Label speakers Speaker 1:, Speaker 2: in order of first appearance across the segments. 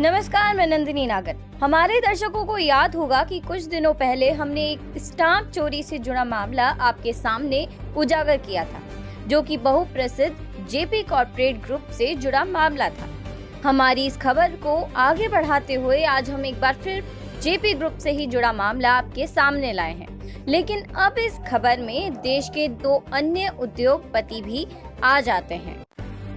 Speaker 1: नमस्कार, मैं नंदिनी नागर। हमारे दर्शकों को याद होगा कि कुछ दिनों पहले हमने एक स्टाम्प चोरी से जुड़ा मामला आपके सामने उजागर किया था, जो कि बहुप्रसिद्ध जेपी कॉर्पोरेट ग्रुप से जुड़ा मामला था। हमारी इस खबर को आगे बढ़ाते हुए आज हम एक बार फिर जेपी ग्रुप से ही जुड़ा मामला आपके सामने लाए हैं। लेकिन अब इस खबर में देश के दो अन्य उद्योगपति भी आ जाते हैं,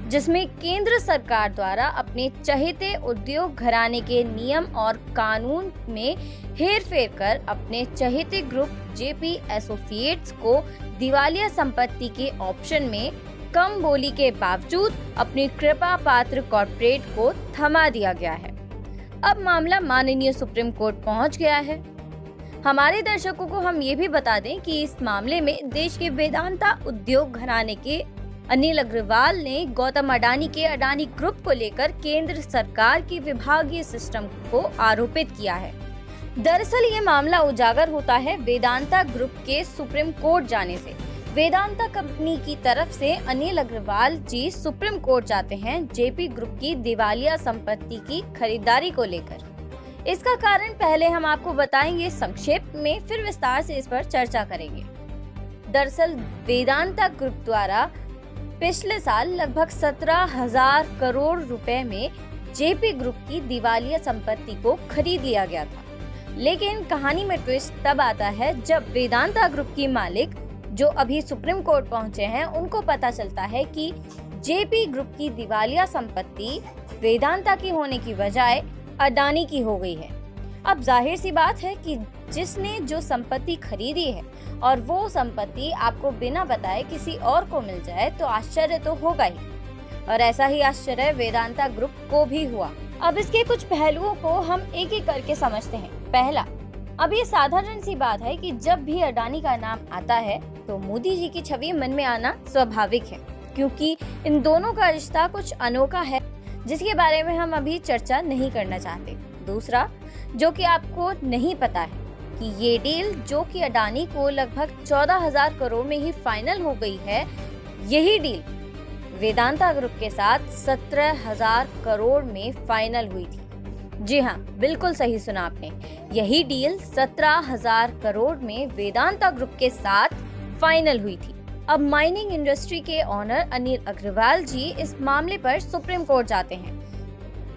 Speaker 1: जिसमें केंद्र सरकार द्वारा अपने चहेते उद्योग घराने के नियम और कानून में हेरफेर कर अपने चहेते ग्रुप जेपी एसोसिएट्स को दिवालिया संपत्ति के ऑप्शन में कम बोली के बावजूद अपनी कृपा पात्र कॉर्पोरेट को थमा दिया गया है। अब मामला माननीय सुप्रीम कोर्ट पहुंच गया है। हमारे दर्शकों को हम ये भी बता दें कि इस मामले में देश के वेदांता उद्योग घराने के अनिल अग्रवाल ने गौतम अडानी के अडानी ग्रुप को लेकर केंद्र सरकार के विभागीय सिस्टम को आरोपित किया है। दरअसल ये मामला उजागर होता है वेदांता ग्रुप के सुप्रीम कोर्ट जाने से। वेदांता कंपनी की तरफ से अनिल अग्रवाल जी सुप्रीम कोर्ट जाते हैं जेपी ग्रुप की दिवालिया संपत्ति की खरीदारी को लेकर। इसका कारण पहले हम आपको बताएंगे संक्षेप में, फिर विस्तार से इस पर चर्चा करेंगे। दरअसल वेदांता ग्रुप द्वारा पिछले साल लगभग 17,000 करोड़ रुपए में जेपी ग्रुप की दिवालिया संपत्ति को खरीद लिया गया था। लेकिन कहानी में ट्विस्ट तब आता है जब वेदांता ग्रुप की मालिक, जो अभी सुप्रीम कोर्ट पहुंचे हैं, उनको पता चलता है कि जेपी ग्रुप की दिवालिया संपत्ति वेदांता की होने की बजाय अडानी की हो गई है। अब जाहिर सी बात है कि जिसने जो संपत्ति खरीदी है और वो संपत्ति आपको बिना बताए किसी और को मिल जाए तो आश्चर्य तो होगा ही, और ऐसा ही आश्चर्य वेदांता ग्रुप को भी हुआ। अब इसके कुछ पहलुओं को हम एक एक करके समझते हैं। पहला, अब ये साधारण सी बात है कि जब भी अडानी का नाम आता है तो मोदी जी की छवि मन में आना स्वाभाविक है, क्योंकि इन दोनों का रिश्ता कुछ अनोखा है जिसके बारे में हम अभी चर्चा नहीं करना चाहते। दूसरा, जो कि आपको नहीं पता है कि ये डील, जो कि अडानी को लगभग 14,000 करोड़ में ही फाइनल हो गई है, यही डील वेदांता ग्रुप के साथ 17,000 करोड़ में फाइनल हुई थी। जी हाँ, बिल्कुल सही सुना आपने। यही डील 17,000 करोड़ में वेदांता ग्रुप के साथ फाइनल हुई थी। अब माइनिंग इंडस्ट्री के ऑनर अनिल अग्रवाल जी इस मामले पर सुप्रीम कोर्ट जाते हैं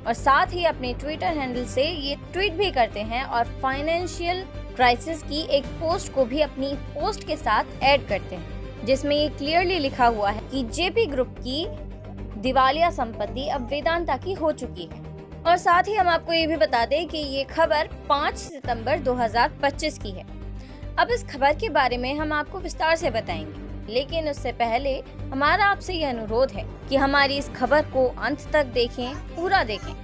Speaker 1: और साथ ही अपने ट्विटर हैंडल से ये ट्वीट भी करते हैं और फाइनेंशियल क्राइसिस की एक पोस्ट को भी अपनी पोस्ट के साथ ऐड करते हैं, जिसमें ये क्लियरली लिखा हुआ है कि जेपी ग्रुप की दिवालिया संपत्ति अब वेदांता की हो चुकी है। और साथ ही हम आपको ये भी बता दें कि ये खबर 5 सितंबर 2025 की है। अब इस खबर के बारे में हम आपको विस्तार से बताएंगे, लेकिन उससे पहले हमारा आपसे यह अनुरोध है कि हमारी इस खबर को अंत तक देखें, पूरा देखें,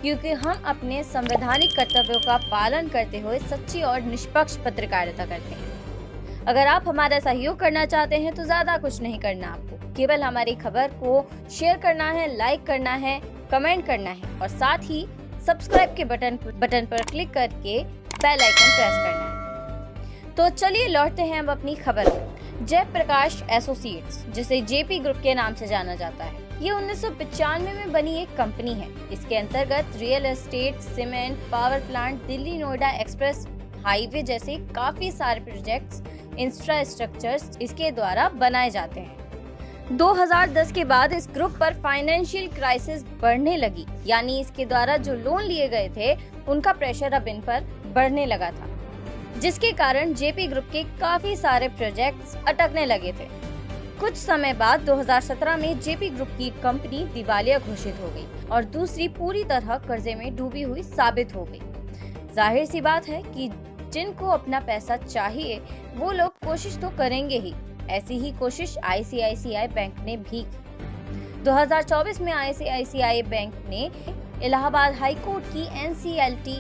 Speaker 1: क्योंकि हम अपने संवैधानिक कर्तव्यों का पालन करते हुए सच्ची और निष्पक्ष पत्रकारिता करते हैं। अगर आप हमारा सहयोग करना चाहते हैं तो ज्यादा कुछ नहीं करना, आपको केवल हमारी खबर को शेयर करना है, लाइक करना है, कमेंट करना है और साथ ही सब्सक्राइब के बटन पर क्लिक करके बेल आइकन प्रेस करना है। तो चलिए लौटते हैं अब अपनी खबर पर। जयप्रकाश एसोसिएट्स, जिसे जेपी ग्रुप के नाम से जाना जाता है, ये 1995 में बनी एक कंपनी है। इसके अंतर्गत real estate, cement, power plant, Delhi Noida express highway जैसे काफी सारे प्रोजेक्ट्स, इंफ्रास्ट्रक्चर्स इसके द्वारा बनाए जाते हैं। 2010 के बाद इस ग्रुप पर फाइनेंशियल क्राइसिस बढ़ने लगी, यानी इसके द्वारा जो लोन लिए गए थे उनका प्रेशर अब इन पर बढ़ने लगा था, जिसके कारण जेपी ग्रुप के काफी सारे प्रोजेक्ट्स अटकने लगे थे। कुछ समय बाद 2017 में जेपी ग्रुप की कंपनी दिवालिया घोषित हो गई और दूसरी पूरी तरह कर्जे में डूबी हुई साबित हो गई। जाहिर सी बात है कि जिनको अपना पैसा चाहिए वो लोग कोशिश तो करेंगे ही। ऐसी ही कोशिश आईसीआईसीआई बैंक ने भी की। 2024 में आईसीआईसीआई बैंक ने इलाहाबाद हाई कोर्ट की एनसीएलटी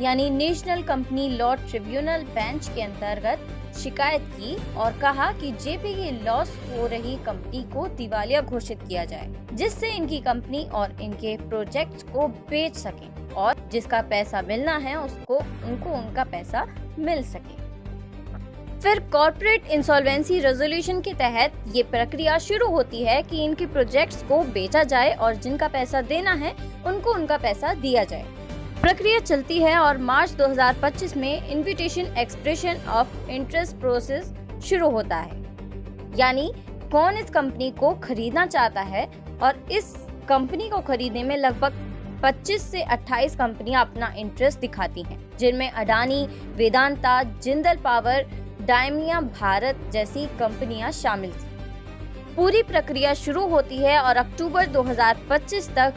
Speaker 1: यानी national company law tribunal bench के अंतर्गत शिकायत की और कहा कि जेपी की लॉस हो रही कंपनी को दिवालिया घोषित किया जाए, जिससे इनकी कंपनी और इनके प्रोजेक्ट्स को बेच सकें और जिसका पैसा मिलना है उनको उनका पैसा मिल सके। फिर कॉर्पोरेट इंसॉल्वेंसी रेजोल्यूशन के तहत ये प्रक्रिया शुरू होती है कि इनके प्रोजेक्ट्स को बेचा जाए और जिनका पैसा देना है उनको उनका पैसा दिया जाए। प्रक्रिया चलती है और मार्च 2025 में invitation expression of interest process शुरू होता है, यानी कौन इस कंपनी को खरीदना चाहता है, और इस कंपनी को खरीदने में लगभग 25 से 28 कंपनियां अपना इंटरेस्ट दिखाती हैं, जिनमें अडानी, वेदांता, जिंदल पावर, डायमिया भारत जैसी कंपनियां शामिल थी। पूरी प्रक्रिया शुरू होती है और अक्टूबर 2025 तक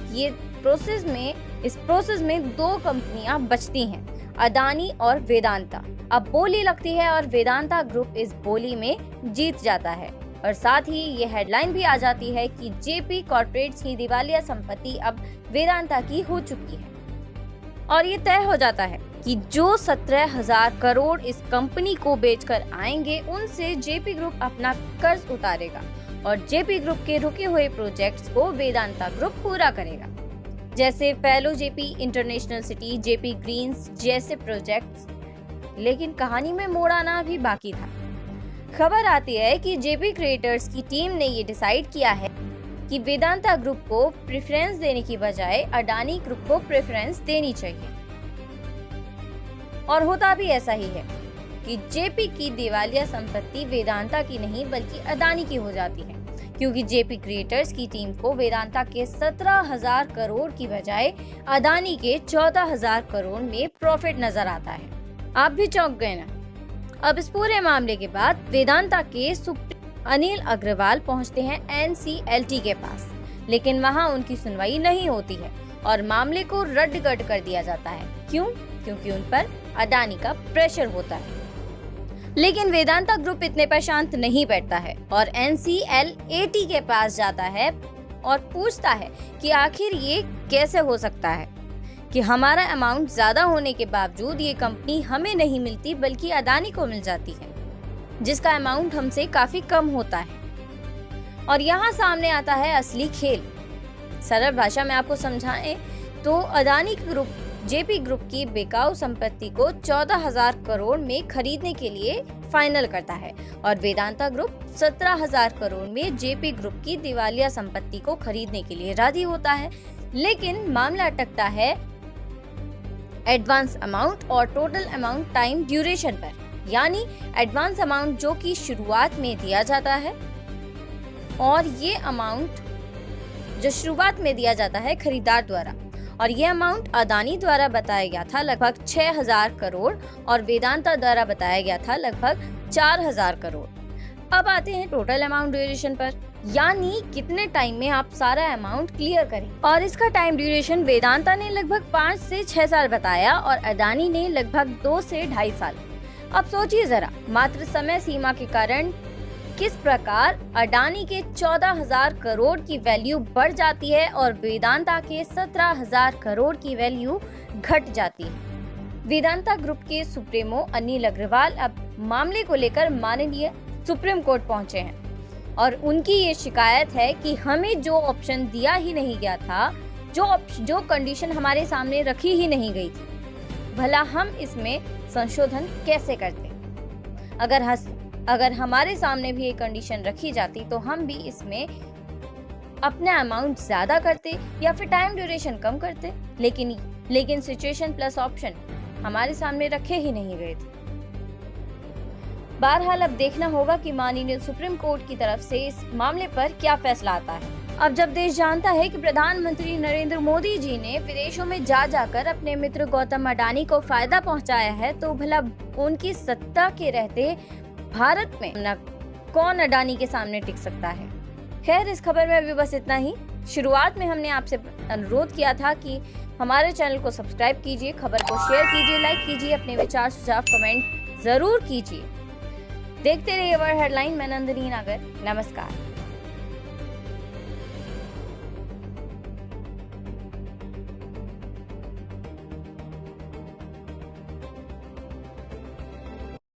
Speaker 1: इस प्रोसेस में 2 कंपनियां बचती हैं, अडानी और वेदांता। अब बोली लगती है और वेदांता ग्रुप इस बोली में जीत जाता है और साथ ही ये हेडलाइन भी आ जाती है कि जेपी कॉर्पोरेट्स की दिवालिया संपत्ति अब वेदांता की हो चुकी है और ये तय हो जाता है कि जो 17,000 करोड़ इस कंपनी को बेचकर आएंगे उनसे जेपी ग्रुप अपना कर्ज उतारेगा और जेपी ग्रुप के रुके हुए प्रोजेक्ट्स को वेदांता ग्रुप पूरा करेगा, जैसे फैलो Jaypee international city, Jaypee greens जैसे प्रोजेक्ट्स। लेकिन कहानी में मोड़ आना भी बाकी था। खबर आती है कि जेपी क्रिएटर्स की टीम ने ये डिसाइड किया है कि वेदांता ग्रुप को प्रेफरेंस देने की बजाय अडानी ग्रुप को प्रेफरेंस देनी चाहिए। और होता भी ऐसा ही है कि जेपी की दिवालिया संपत्ति वेदांता की नहीं बल्कि अडानी की हो जाती है, क्योंकि जेपी क्रिएटर्स की टीम को वेदांता के 17,000 करोड़ की बजाय अडानी के 14,000 करोड़ में प्रॉफिट नजर आता है। आप भी चौंक गए ना? अब इस पूरे मामले के बाद वेदांता के अनिल अग्रवाल पहुंचते हैं NCLT के पास, लेकिन वहां उनकी सुनवाई नहीं होती है और मामले को रद्द कर दिया जाता है। क्यों? क्योंकि उन पर अडानी का प्रेशर होता है। लेकिन वेदांता ग्रुप इतने पर शांत नहीं बैठता है और NCLAT के पास जाता है और पूछता है कि आखिर ये कैसे हो सकता है कि हमारा अमाउंट ज्यादा होने के बावजूद ये कंपनी हमें नहीं मिलती बल्कि अडानी को मिल जाती है, जिसका अमाउंट हमसे काफी कम होता है। और यहाँ सामने आता है असली खेल। सरल भाषा में आपको समझाएं तो अडानी ग्रुप जेपी ग्रुप की बेकाऊ संपत्ति को 14,000 करोड़ में खरीदने के लिए फाइनल करता है और वेदांता ग्रुप 17,000 करोड़ में जेपी ग्रुप की दिवालिया संपत्ति को खरीदने के लिए राजी होता है। लेकिन मामला अटकता है एडवांस अमाउंट और टोटल अमाउंट टाइम ड्यूरेशन पर, यानी एडवांस अमाउंट जो कि शुरुआत में दिया जाता है और ये अमाउंट जो शुरुआत में दिया जाता है खरीदार द्वारा, और ये अमाउंट अडानी द्वारा बताया गया था लगभग 6,000 करोड़ और वेदांता द्वारा बताया गया था लगभग 4,000 करोड़। अब आते हैं टोटल अमाउंट ड्यूरेशन पर, यानी कितने टाइम में आप सारा अमाउंट क्लियर करें। और इसका टाइम ड्यूरेशन वेदांता ने लगभग 5 से 6 साल बताया और अडानी ने लगभग 2 से 2.5 साल। अब सोचिए जरा, मात्र समय सीमा के कारण किस प्रकार अडानी के 14,000 करोड़ की वैल्यू बढ़ जाती है और वेदांता के 17,000 करोड़ की वैल्यू घट जाती है। वेदांता ग्रुप के सुप्रीमो अनिल अग्रवाल अब मामले को लेकर माननीय सुप्रीम कोर्ट पहुंचे हैं और उनकी ये शिकायत है कि हमें जो ऑप्शन दिया ही नहीं गया था, जो कंडीशन हमारे सामने रखी ही नहीं गई थी, भला हम इसमें संशोधन कैसे करते। अगर हमारे सामने भी एक कंडीशन रखी जाती तो हम भी इसमें अपना अमाउंट ज्यादा करते या फिर टाइम ड्यूरेशन कम करते, लेकिन सिचुएशन प्लस ऑप्शन हमारे सामने रखे ही नहीं गए थे। बहरहाल अब देखना होगा कि माननीय सुप्रीम कोर्ट की तरफ से इस मामले पर क्या फैसला आता है। अब जब देश जानता है कि प्रधानमंत्री नरेंद्र मोदी जी ने विदेशों में जाकर अपने मित्र गौतम अडानी को फायदा पहुंचाया है, तो भला उनकी सत्ता के रहते भारत में कौन अडानी के सामने टिक सकता है। खैर, इस खबर में अभी बस इतना ही। शुरुआत में हमने आपसे अनुरोध किया था कि हमारे चैनल को सब्सक्राइब कीजिए, खबर को शेयर कीजिए, लाइक कीजिए, अपने विचार सुझाव कमेंट जरूर कीजिए। देखते रहिए वर्ल्ड हेडलाइन। मैं नंदिनी नागर, नमस्कार।